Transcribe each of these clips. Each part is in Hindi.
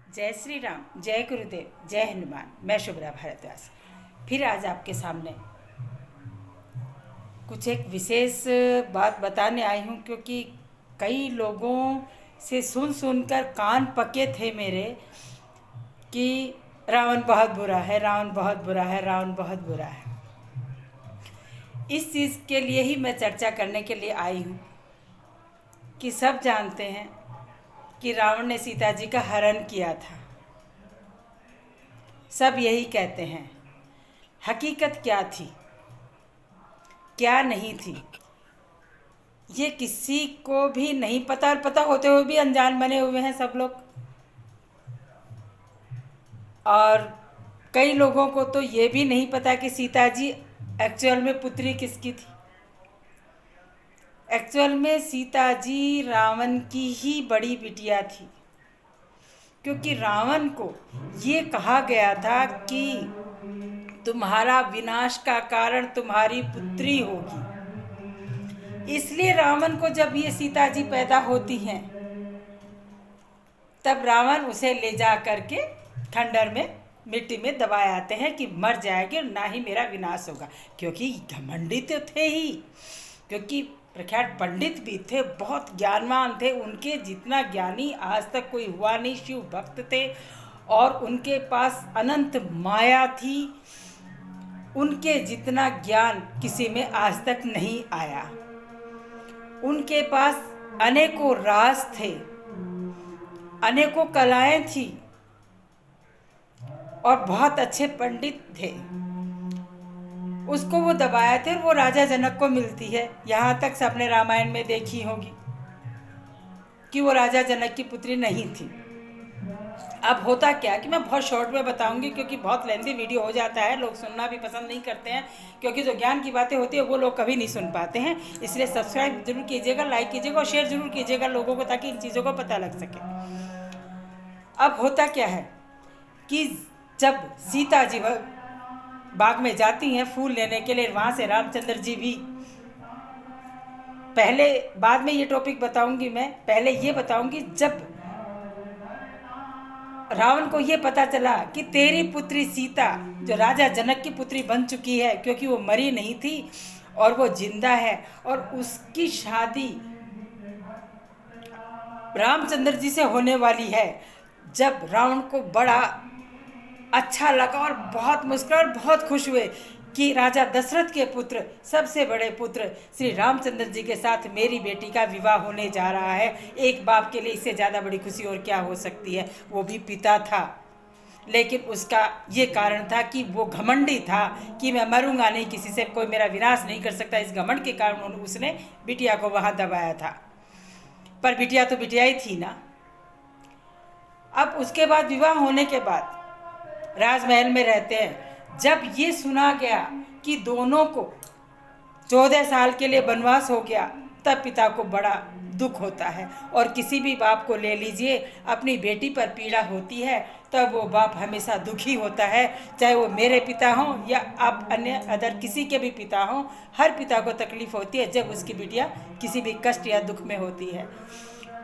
जय श्री राम, जय गुरुदेव, जय हनुमान। मैं शुभ्रा भारद्वाज फिर आज आपके सामने कुछ एक विशेष बात बताने आई हूँ, क्योंकि कई लोगों से सुनकर कान पके थे मेरे कि रावण बहुत बुरा है, रावण बहुत बुरा है, रावण बहुत बुरा है। इस चीज़ के लिए ही मैं चर्चा करने के लिए आई हूँ कि सब जानते हैं कि रावण ने सीता जी का हरण किया था। सब यही कहते हैं। हकीकत क्या थी, क्या नहीं थी, ये किसी को भी नहीं पता, और पता होते हुए भी अनजान बने हुए हैं सब लोग। और कई लोगों को तो ये भी नहीं पता कि सीता जी एक्चुअल में पुत्री किसकी थी। एक्चुअल में सीता जी रावण की ही बड़ी बिटिया थी, क्योंकि रावण को ये कहा गया था कि तुम्हारा विनाश का कारण तुम्हारी पुत्री होगी। इसलिए रावण को जब ये सीता जी पैदा होती हैं, तब रावण उसे ले जा करके खंडर में मिट्टी में दबाए आते हैं कि मर जाएगी और ना ही मेरा विनाश होगा। क्योंकि घमंडी तो थे ही, क्योंकि प्रख्यात पंडित भी थे, बहुत ज्ञानवान थे। उनके जितना ज्ञानी आज तक कोई हुआ नहीं। शिव भक्त थे और उनके पास अनंत माया थी। उनके जितना ज्ञान किसी में आज तक नहीं आया। उनके पास अनेकों राज थे, अनेकों कलाएं थी और बहुत अच्छे पंडित थे। उसको वो दबाए थे और वो राजा जनक को मिलती है। यहाँ तक सबने रामायण में देखी होगी कि वो राजा जनक की पुत्री नहीं थी। अब होता क्या कि मैं बहुत शॉर्ट में बताऊंगी, क्योंकि बहुत लेंथी वीडियो हो जाता है, लोग सुनना भी पसंद नहीं करते हैं, क्योंकि जो ज्ञान की बातें होती है वो लोग कभी नहीं सुन पाते हैं। इसलिए सब्सक्राइब जरूर कीजिएगा, लाइक कीजिएगा और शेयर जरूर कीजिएगा लोगों को, ताकि इन चीज़ों को पता लग सके। अब होता क्या है कि जब सीता जी बाग में जाती हैं फूल लेने के लिए, वहाँ से रामचंद्र जी भी, पहले बाद में ये टॉपिक बताऊंगी, मैं पहले ये बताऊंगी जब रावण को ये पता चला कि तेरी पुत्री सीता जो राजा जनक की पुत्री बन चुकी है, क्योंकि वो मरी नहीं थी और वो जिंदा है, और उसकी शादी रामचंद्र जी से होने वाली है। जब रावण को बड़ा अच्छा लगा और बहुत मुस्कुराए और बहुत खुश हुए कि राजा दशरथ के पुत्र, सबसे बड़े पुत्र श्री रामचंद्र जी के साथ मेरी बेटी का विवाह होने जा रहा है। एक बाप के लिए इससे ज़्यादा बड़ी खुशी और क्या हो सकती है। वो भी पिता था, लेकिन उसका ये कारण था कि वो घमंडी था कि मैं मरूंगा नहीं, किसी से कोई मेरा विनाश नहीं कर सकता। इस घमंड के कारण उसने बिटिया को वहाँ दबाया था। पर बिटिया तो बिटिया ही थी ना। अब उसके बाद विवाह होने के बाद राजमहल में रहते हैं। जब ये सुना गया कि दोनों को 14 साल के लिए वनवास हो गया, तब पिता को बड़ा दुख होता है। और किसी भी बाप को ले लीजिए, अपनी बेटी पर पीड़ा होती है तब वो बाप हमेशा दुखी होता है, चाहे वो मेरे पिता हों या आप अन्य अदर किसी के भी पिता हों। हर पिता को तकलीफ होती है जब उसकी बिटिया किसी भी कष्ट या दुख में होती है।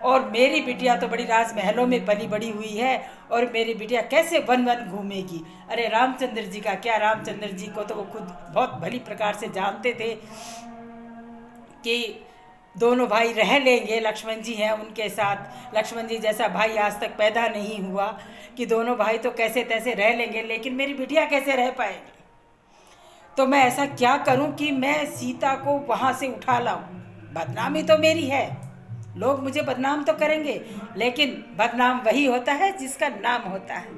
और मेरी बिटिया तो बड़ी राजमहलों में पली बड़ी हुई है, और मेरी बिटिया कैसे वन वन घूमेगी। अरे रामचंद्र जी का क्या, रामचंद्र जी को तो वो खुद बहुत भली प्रकार से जानते थे कि दोनों भाई रह लेंगे। लक्ष्मण जी हैं उनके साथ, लक्ष्मण जी जैसा भाई आज तक पैदा नहीं हुआ, कि दोनों भाई तो कैसे तैसे रह लेंगे, लेकिन मेरी बिटिया कैसे रह पाएगी। तो मैं ऐसा क्या करूं कि मैं सीता को वहाँ से उठा लाऊं। बदनामी तो मेरी है, लोग मुझे बदनाम तो करेंगे, लेकिन बदनाम वही होता है जिसका नाम होता है।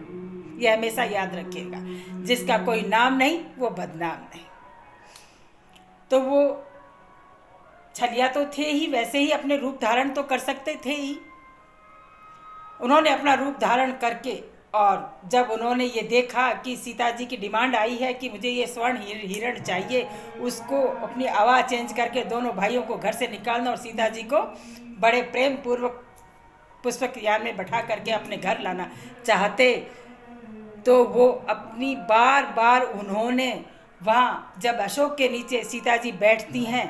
ये हमेशा याद रखिएगा, जिसका कोई नाम नहीं वो बदनाम नहीं। तो वो छलिया तो थे ही, वैसे ही अपने रूप धारण तो कर सकते थे ही। उन्होंने अपना रूप धारण करके, और जब उन्होंने ये देखा कि सीता जी की डिमांड आई है कि मुझे ये स्वर्ण हिरण चाहिए, उसको अपनी आवाज़ चेंज करके दोनों भाइयों को घर से निकालना और सीता जी को बड़े प्रेम पूर्वक पुष्पक यान में बैठा करके अपने घर लाना चाहते, तो वो अपनी बार बार उन्होंने वहाँ जब अशोक के नीचे सीता जी बैठती हैं,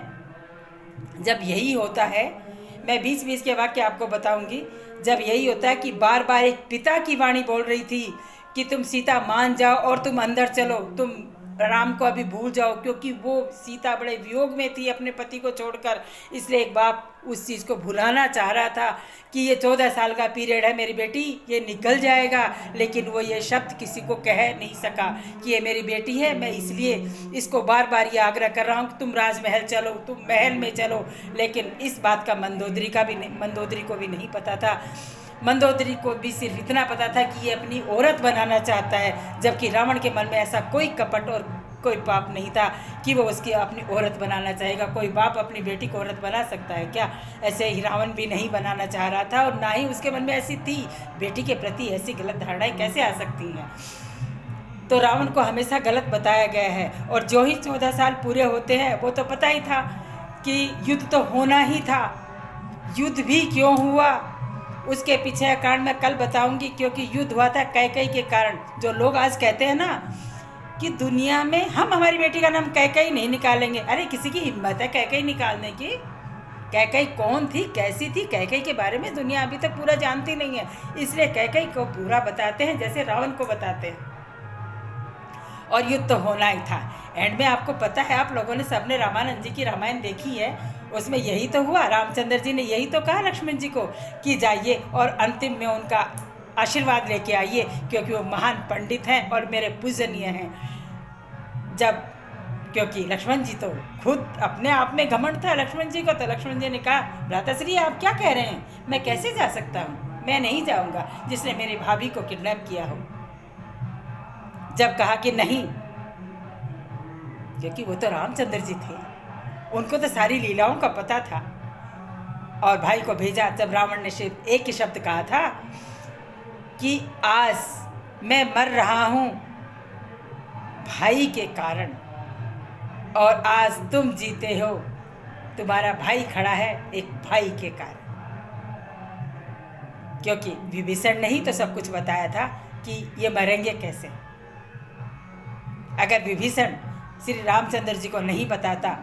जब यही होता है, मैं बीच बीच के वाक्य आपको बताऊंगी। जब यही होता है कि बार बार एक पिता की वाणी बोल रही थी कि तुम सीता मान जाओ और तुम अंदर चलो, तुम राम को अभी भूल जाओ, क्योंकि वो सीता बड़े वियोग में थी अपने पति को छोड़कर। इसलिए एक बाप उस चीज़ को भुलाना चाह रहा था कि ये 14 साल का पीरियड है मेरी बेटी, ये निकल जाएगा, लेकिन वो ये शब्द किसी को कह नहीं सका कि ये मेरी बेटी है। मैं इसलिए इसको बार बार ये आग्रह कर रहा हूँ कि तुम राजमहल चलो, तुम महल में चलो। लेकिन इस बात का मंदोदरी को भी नहीं पता था। मंदोदरी को भी सिर्फ इतना पता था कि ये अपनी औरत बनाना चाहता है, जबकि रावण के मन में ऐसा कोई कपट और कोई पाप नहीं था कि वो उसकी अपनी औरत बनाना चाहेगा। कोई बाप अपनी बेटी को औरत बना सकता है क्या? ऐसे ही रावण भी नहीं बनाना चाह रहा था, और ना ही उसके मन में ऐसी थी। बेटी के प्रति ऐसी गलत धारणाएं कैसे आ सकती हैं? तो रावण को हमेशा गलत बताया गया है। और जो ही 14 साल पूरे होते हैं, वो तो पता ही था कि युद्ध तो होना ही था। युद्ध भी क्यों हुआ उसके पीछे का कारण मैं कल बताऊंगी, क्योंकि युद्ध हुआ था कैकई के कारण। जो लोग आज कहते हैं ना कि दुनिया में हम हमारी बेटी का नाम कैकई नहीं निकालेंगे, अरे किसी की हिम्मत है कैकई निकालने की? कैकई कौन थी, कैसी थी? कैकई के बारे में दुनिया अभी तक पूरा जानती नहीं है, इसलिए कैकई को पूरा बताते हैं जैसे रावण को बताते हैं। और युद्ध तो होना ही था। एंड में आपको पता है, आप लोगों ने सबने रामानंद जी की रामायण देखी है, उसमें यही तो हुआ। रामचंद्र जी ने यही तो कहा लक्ष्मण जी को कि जाइए और अंतिम में उनका आशीर्वाद लेके आइए, क्योंकि वो महान पंडित हैं और मेरे पूजनीय हैं। क्योंकि लक्ष्मण जी तो खुद अपने आप में घमंड था लक्ष्मण जी को, तो लक्ष्मण जी ने कहा, भ्राताश्री आप क्या कह रहे हैं, मैं कैसे जा सकता हूँ? मैं नहीं जाऊँगा जिसने मेरी भाभी को किडनैप किया हो। जब कहा कि नहीं, क्योंकि वो तो रामचंद्र जी थे, उनको तो सारी लीलाओं का पता था। और भाई को भेजा। जब रावण ने सिर्फ एक ही शब्द कहा था कि आज मैं मर रहा हूँ भाई के कारण, और आज तुम जीते हो, तुम्हारा भाई खड़ा है एक भाई के कारण। क्योंकि विभीषण ने ही तो सब कुछ बताया था कि ये मरेंगे कैसे। अगर विभीषण श्री रामचंद्र जी को नहीं बताता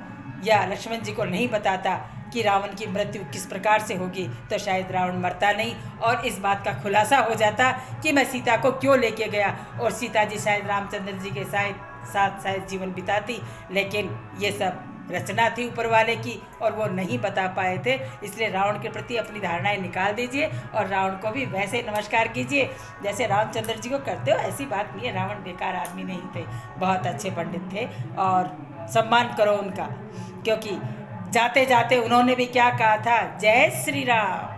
या लक्ष्मण जी को नहीं बताता कि रावण की मृत्यु किस प्रकार से होगी, तो शायद रावण मरता नहीं, और इस बात का खुलासा हो जाता कि मैं सीता को क्यों लेके गया, और सीता जी शायद रामचंद्र जी के साथ जीवन बिताती। लेकिन ये सब रचना थी ऊपर वाले की, और वो नहीं बता पाए थे। इसलिए रावण के प्रति अपनी धारणाएं निकाल दीजिए, और रावण को भी वैसे ही नमस्कार कीजिए जैसे रामचंद्र जी को करते हो। ऐसी बात नहीं है, रावण बेकार आदमी नहीं थे, बहुत अच्छे पंडित थे, और सम्मान करो उनका। क्योंकि जाते जाते उन्होंने भी क्या कहा था, जय श्री राम।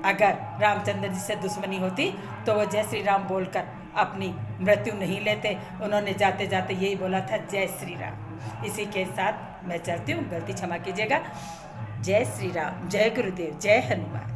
अगर रामचंद्र जी से दुश्मनी होती तो वो जय श्री राम बोलकर अपनी मृत्यु नहीं लेते। उन्होंने जाते जाते यही बोला था, जय श्री राम। इसी के साथ मैं चलती हूँ, गलती क्षमा कीजिएगा। जय श्री राम, जय गुरुदेव, जय हनुमान।